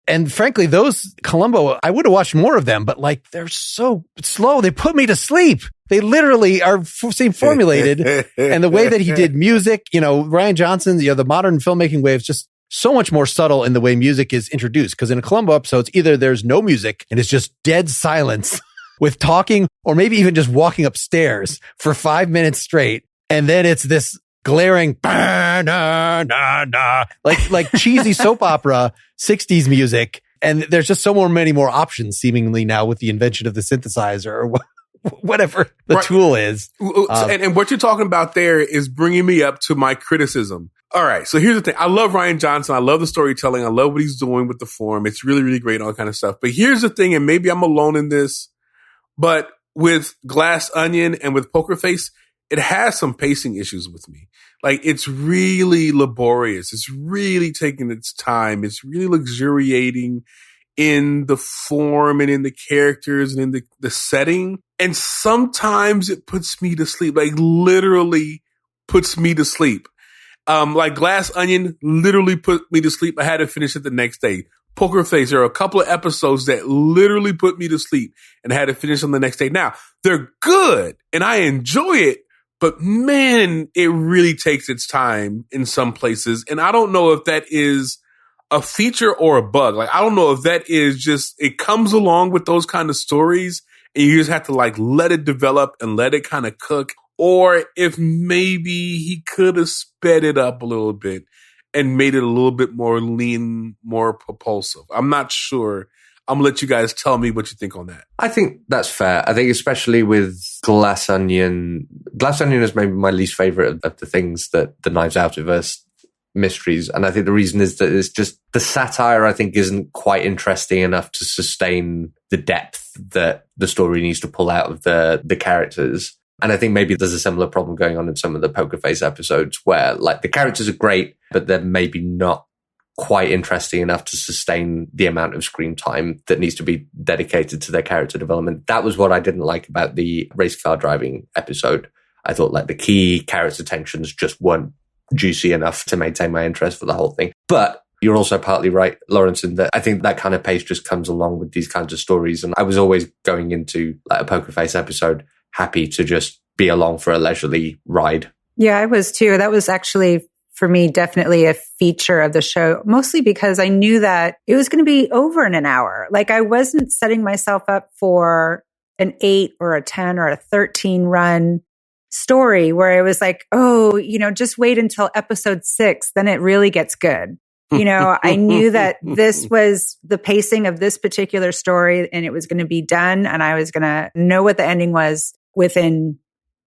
And frankly, those Columbo, I would have watched more of them, but like, they're so slow. They put me to sleep. They literally seem formulated. And the way that he did music, Rian Johnson, the modern filmmaking way is just so much more subtle in the way music is introduced. Because in a Columbo episodes, either there's no music and it's just dead silence with talking, or maybe even just walking upstairs for 5 minutes straight. And then it's this glaring, like cheesy soap opera, 60s music. And there's just many more options seemingly now with the invention of the synthesizer or whatever the tool is. And what you're talking about there is bringing me up to my criticism. All right. So here's the thing. I love Rian Johnson. I love the storytelling. I love what he's doing with the form. It's really, really great, all that kind of stuff. But here's the thing, and maybe I'm alone in this, but with Glass Onion and with Poker Face, it has some pacing issues with me. Like, it's really laborious. It's really taking its time. It's really luxuriating in the form and in the characters and in the setting. And sometimes it puts me to sleep, like literally puts me to sleep. Like Glass Onion literally put me to sleep. I had to finish it the next day. Poker Face, there are a couple of episodes that literally put me to sleep and I had to finish them the next day. Now, they're good and I enjoy it, but man, it really takes its time in some places. And I don't know if that is a feature or a bug. Like, I don't know if that is just, it comes along with those kind of stories and you just have to like let it develop and let it kind of cook. Or if maybe he could have sped it up a little bit and made it a little bit more lean, more propulsive. I'm not sure. I'm going to let you guys tell me what you think on that. I think that's fair. I think especially with Glass Onion is maybe my least favorite of the things that the Knives Out-iverse mysteries. And I think the reason is that it's just the satire, I think, isn't quite interesting enough to sustain the depth that the story needs to pull out of the characters. And I think maybe there's a similar problem going on in some of the Poker Face episodes where like the characters are great, but they're maybe not quite interesting enough to sustain the amount of screen time that needs to be dedicated to their character development. That was what I didn't like about the race car driving episode. I thought like the key character tensions just weren't juicy enough to maintain my interest for the whole thing. But you're also partly right, Lawrence, in that I think that kind of pace just comes along with these kinds of stories. And I was always going into like a Poker Face episode happy to just be along for a leisurely ride. Yeah, I was too. That was actually, for me, definitely a feature of the show, mostly because I knew that it was going to be over in an hour. Like, I wasn't setting myself up for an 8 or a 10 or a 13 run story where it was like, oh, just wait until episode 6, then it really gets good. I knew that this was the pacing of this particular story and it was going to be done and I was going to know what the ending was within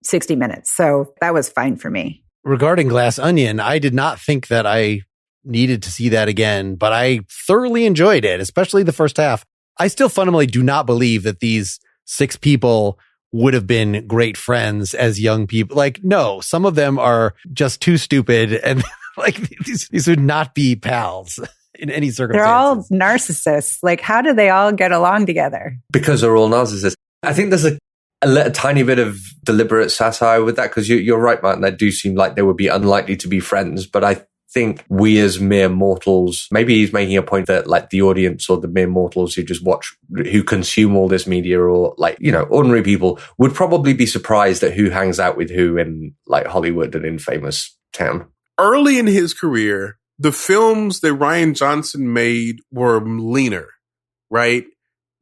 60 minutes. So that was fine for me. Regarding Glass Onion, I did not think that I needed to see that again, but I thoroughly enjoyed it, especially the first half. I still fundamentally do not believe that these 6 people would have been great friends as young people. Like, no, some of them are just too stupid and like these would not be pals in any circumstance. They're all narcissists. Like, how do they all get along together? Because they're all narcissists. I think there's a tiny bit of deliberate satire with that because you're right, Martin. They do seem like they would be unlikely to be friends, but I think we as mere mortals, maybe he's making a point that like the audience or the mere mortals who just watch, who consume all this media or like, ordinary people would probably be surprised at who hangs out with who in like Hollywood and in famous town. Early in his career, the films that Rian Johnson made were leaner, right?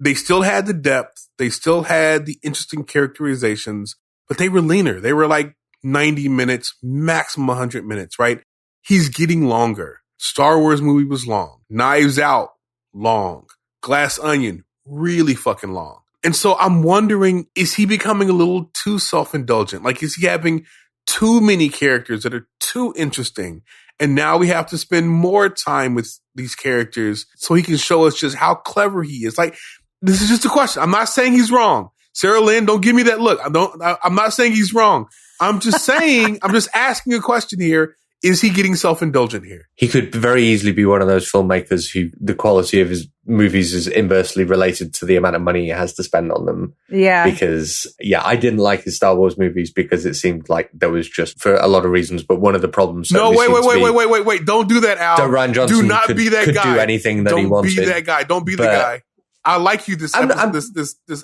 They still had the depth. They still had the interesting characterizations, but they were leaner. They were like 90 minutes, maximum 100 minutes, right? He's getting longer. Star Wars movie was long. Knives Out, long. Glass Onion, really fucking long. And so I'm wondering, is he becoming a little too self-indulgent? Like, is he having too many characters that are too interesting? And now we have to spend more time with these characters so he can show us just how clever he is. Like, this is just a question. I'm not saying he's wrong. Sarahlyn, don't give me that look. I'm not saying he's wrong. I'm just saying, I'm just asking a question here. Is he getting self-indulgent here? He could very easily be one of those filmmakers who the quality of his movies is inversely related to the amount of money he has to spend on them. Yeah. Because, I didn't like his Star Wars movies because it seemed like there was just, for a lot of reasons, but one of the problems... No, wait. Don't do that, Al. Rian Johnson do not be that guy. Could do anything that he wanted. Don't be that guy. Don't be the guy. I like you this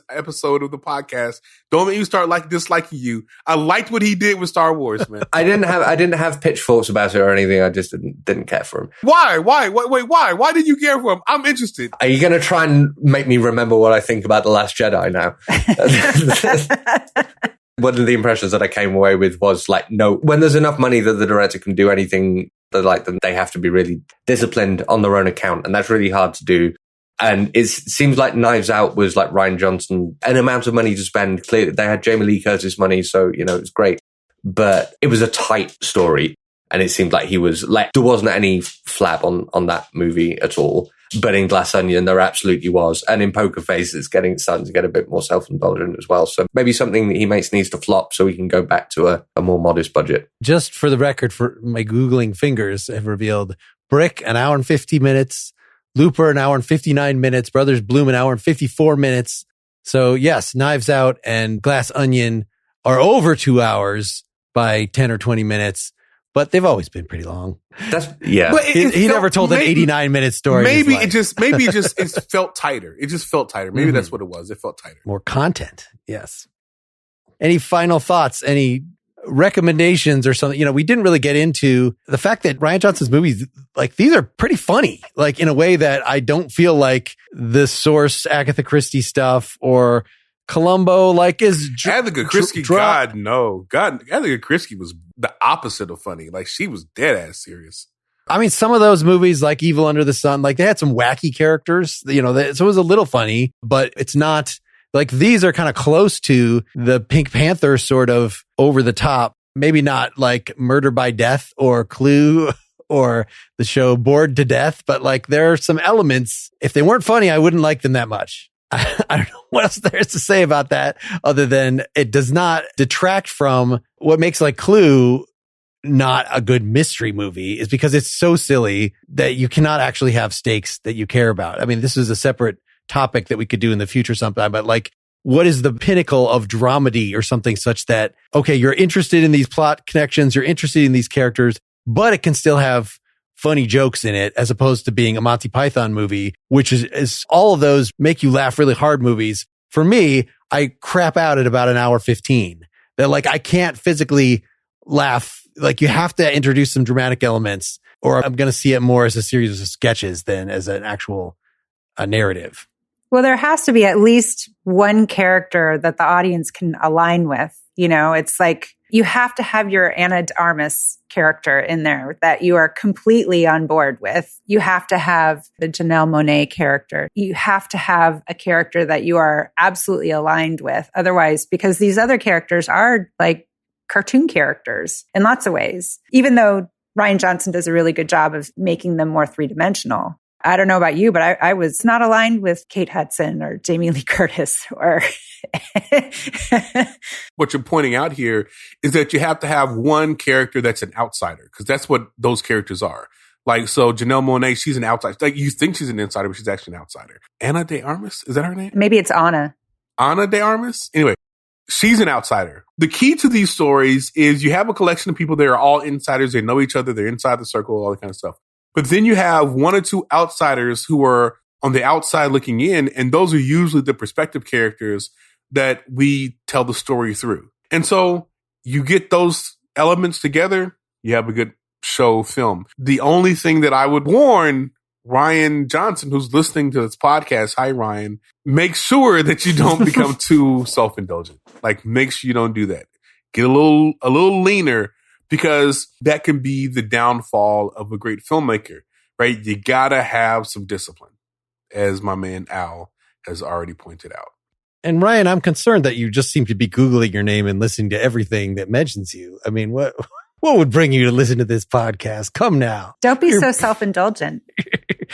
episode of the podcast. Don't make me start disliking you. I liked what he did with Star Wars, man. I didn't have pitchforks about it or anything. I just didn't care for him. Why? Why? Wait, why? Why did you care for him? I'm interested. Are you going to try and make me remember what I think about The Last Jedi now? One of the impressions that I came away with was like, no, when there's enough money that the director can do anything, then they have to be really disciplined on their own account. And that's really hard to do. And it seems like Knives Out was like Rian Johnson, an amount of money to spend. Clearly, they had Jamie Lee Curtis money, so, it was great. But it was a tight story. And it seemed like he was like, there wasn't any flab on that movie at all. But in Glass Onion, there absolutely was. And in Poker Face, it's starting to get a bit more self-indulgent as well. So maybe something that he needs to flop so we can go back to a more modest budget. Just for the record, for my Googling fingers have revealed Brick, an hour and 50 minutes. Looper, an hour and 59 minutes. Brothers Bloom, an hour and 54 minutes. So yes, Knives Out and Glass Onion are over 2 hours by 10 or 20 minutes, but they've always been pretty long. But he never told an 89-minute story. Maybe it just felt tighter. It just felt tighter. Maybe that's what it was. It felt tighter. More content. Yes. Any final thoughts? Any recommendations or something? We didn't really get into the fact that Rian Johnson's movies, like, these are pretty funny, like in a way that I don't feel like the Source Agatha Christie stuff or Columbo is Agatha Christie. Agatha Christie was the opposite of funny. Like, she was dead ass serious. I mean, some of those movies like Evil Under the Sun, like they had some wacky characters, so it was a little funny, but it's not like, these are kind of close to the Pink Panther sort of over the top, maybe not like Murder by Death or Clue or the show Bored to Death, but like there are some elements. If they weren't funny, I wouldn't like them that much. I don't know what else there is to say about that other than it does not detract from what makes like Clue not a good mystery movie, is because it's so silly that you cannot actually have stakes that you care about. I mean, this is a separate topic that we could do in the future sometime, but like, what is the pinnacle of dramedy or something such that, okay, you're interested in these plot connections, you're interested in these characters, but it can still have funny jokes in it, as opposed to being a Monty Python movie, which is all of those make you laugh really hard movies. For me, I crap out at about an hour 15. That like, I can't physically laugh. Like, you have to introduce some dramatic elements, or I'm going to see it more as a series of sketches than as an actual narrative. Well, there has to be at least one character that the audience can align with. You know, it's like you have to have your Ana de Armas character in there that you are completely on board with. You have to have the Janelle Monáe character. You have to have a character that you are absolutely aligned with. Otherwise, because these other characters are like cartoon characters in lots of ways, even though Rian Johnson does a really good job of making them more three-dimensional. I don't know about you, but I was not aligned with Kate Hudson or Jamie Lee Curtis or. What you're pointing out here is that you have to have one character that's an outsider, because that's what those characters are. Like, so Janelle Monáe, she's an outsider. Like, you think she's an insider, but she's actually an outsider. Ana de Armas, is that her name? Maybe it's Ana. Ana de Armas? Anyway, she's an outsider. The key to these stories is you have a collection of people that are all insiders. They know each other. They're inside the circle, all that kind of stuff. But then you have one or two outsiders who are on the outside looking in, and those are usually the perspective characters that we tell the story through. And so you get those elements together, you have a good show film. The only thing that I would warn Rian Johnson, who's listening to this podcast, hi Ryan, make sure that you don't become too self-indulgent. Like, make sure you don't do that. Get a little leaner, because that can be the downfall of a great filmmaker, right? You gotta have some discipline, as my man Al has already pointed out. And Ryan, I'm concerned that you just seem to be Googling your name and listening to everything that mentions you. I mean, what would bring you to listen to this podcast? Come now. Don't be so self-indulgent.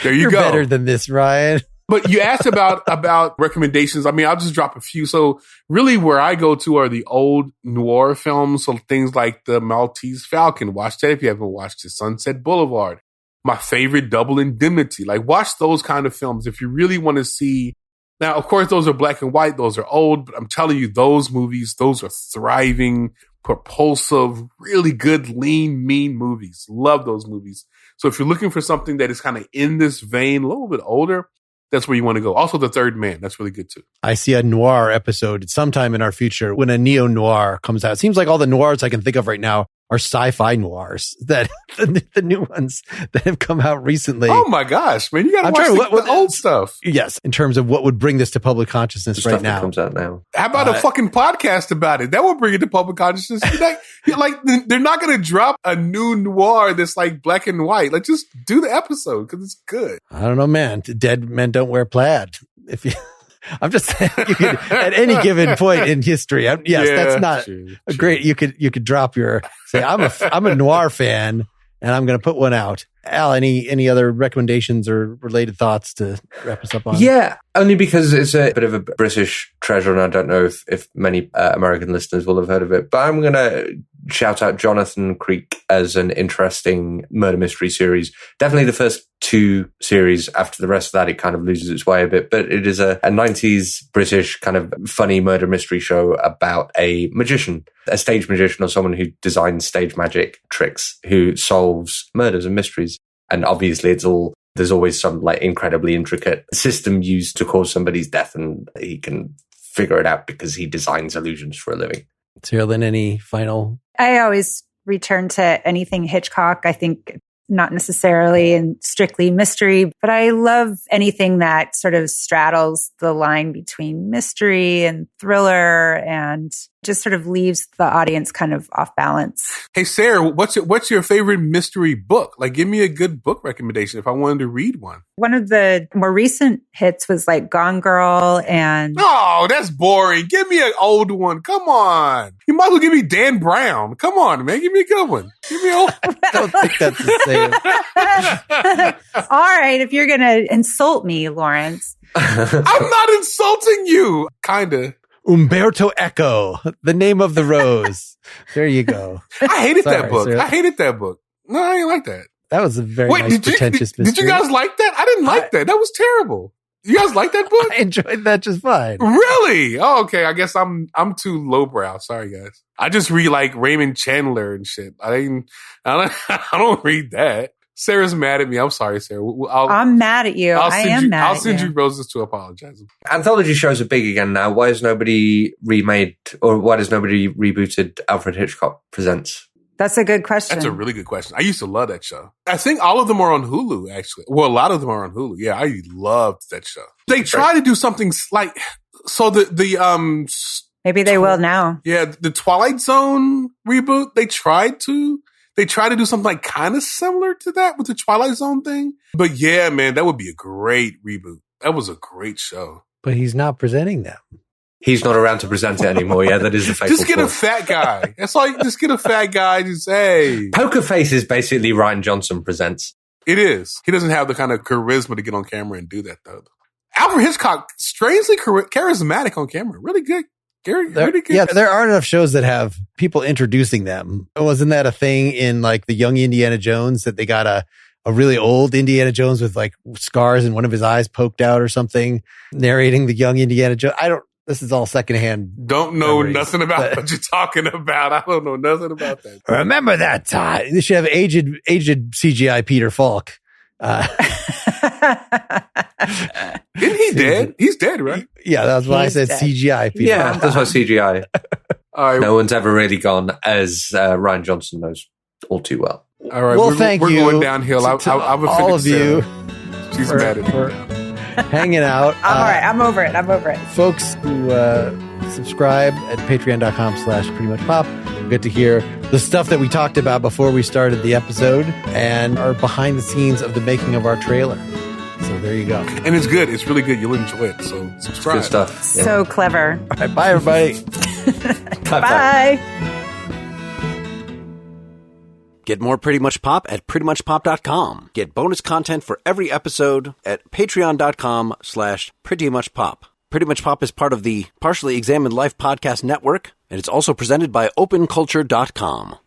There you You're go. better than this, Ryan. But you asked about recommendations. I mean, I'll just drop a few. So really where I go to are the old noir films. So things like The Maltese Falcon. Watch that if you haven't watched it. Sunset Boulevard. My favorite, Double Indemnity. Like, watch those kind of films if you really want to see. Now, of course, those are black and white. Those are old. But I'm telling you, those movies, those are thriving, propulsive, really good, lean, mean movies. Love those movies. So if you're looking for something that is kind of in this vein, a little bit older, that's where you want to go. Also, The Third Man. That's really good, too. I see a noir episode sometime in our future when a neo-noir comes out. It seems like all the noirs I can think of right now are sci-fi noirs, that the new ones that have come out recently. Oh, my gosh, man. You got to watch the old stuff. Yes, in terms of what would bring this to public consciousness right now. That comes out now. How about a fucking podcast about it? That will bring it to public consciousness. Like, they're not going to drop a new noir that's like black and white. Like, just do the episode because it's good. I don't know, man. Dead men don't wear plaid. If you... I'm just saying, you could, at any given point in history, that's not great. You could drop your, say, I'm a noir fan and I'm going to put one out. Al, any other recommendations or related thoughts to wrap us up on? Yeah, only because it's a bit of a British treasure, and I don't know if many American listeners will have heard of it, but I'm going to shout out Jonathan Creek as an interesting murder mystery series. Definitely the first two series. After the rest of that, it kind of loses its way a bit, but it is a 90s British kind of funny murder mystery show about a magician, a stage magician, or someone who designs stage magic tricks, who solves murders and mysteries. And obviously there's always some like incredibly intricate system used to cause somebody's death, and he can figure it out because he designs illusions for a living. Sarahlyn, any final? I always return to anything Hitchcock. I think not necessarily in strictly mystery, but I love anything that sort of straddles the line between mystery and thriller and just sort of leaves the audience kind of off balance. Hey, Sarah, what's your favorite mystery book? Like, give me a good book recommendation if I wanted to read one. One of the more recent hits was like Gone Girl and... Oh, that's boring. Give me an old one. Come on. You might as well give me Dan Brown. Come on, man. Give me a good one. Give me a old... I don't think that's the same. All right, if you're going to insult me, Lawrence. I'm not insulting you. Kinda. Umberto Eco, The Name of the Rose. There you go. I hated that book. Sarah. I hated that book. No, I didn't like that. That was a very nice, pretentious mystery. Did you guys like that? I didn't like that. That was terrible. You guys like that book? I enjoyed that just fine. Really? Oh, okay. I guess I'm too lowbrow. Sorry, guys. I just read like Raymond Chandler and shit. I don't read that. Sarah's mad at me. I'm sorry, Sarah. I'm mad at you. I'll send you roses to apologize. Anthology shows are big again now. Why has nobody remade, or why has nobody rebooted Alfred Hitchcock Presents? That's a good question. That's a really good question. I used to love that show. I think all of them are on Hulu, actually. Well, a lot of them are on Hulu. Yeah, I loved that show. They try to do something like, so maybe they will now. Yeah, the Twilight Zone reboot, they tried to do something like kind of similar to that with the Twilight Zone thing. But yeah, man, that would be a great reboot. That was a great show. But he's not presenting them. He's not around to present it anymore. Yeah, that is the fatal Just get a fat guy. That's all. Just get a fat guy to say. Poker Face is basically Rian Johnson presents. It is. He doesn't have the kind of charisma to get on camera and do that, though. Alfred Hitchcock, strangely charismatic on camera. Really good. Really good. Yeah, there aren't enough shows that have people introducing them. Wasn't that a thing in like the Young Indiana Jones that they got a really old Indiana Jones with like scars and one of his eyes poked out or something, narrating the Young Indiana Jones? This is all secondhand. Don't know nothing about what you're talking about. I don't know nothing about that. Remember that time? They should have aged CGI Peter Falk. Isn't he dead? He's dead, right? Yeah, that's why I said dead. CGI Peter. Yeah, that's why CGI. No one's ever really gone as Rian Johnson knows all too well. All right, well, thank you. We're going downhill. I'm all of you. She's mad at me. Hanging out. I'm all right. I'm over it. Folks who subscribe at patreon.com/prettymuchpop get to hear the stuff that we talked about before we started the episode and are behind the scenes of the making of our trailer. So there you go. And it's good. It's really good. You'll enjoy it. So subscribe. Good stuff. Yeah. So clever. All right. Bye, everybody. Bye. Get more Pretty Much Pop at prettymuchpop.com. Get bonus content for every episode at patreon.com/prettymuchpop. Pretty Much Pop is part of the Partially Examined Life podcast network, and it's also presented by openculture.com.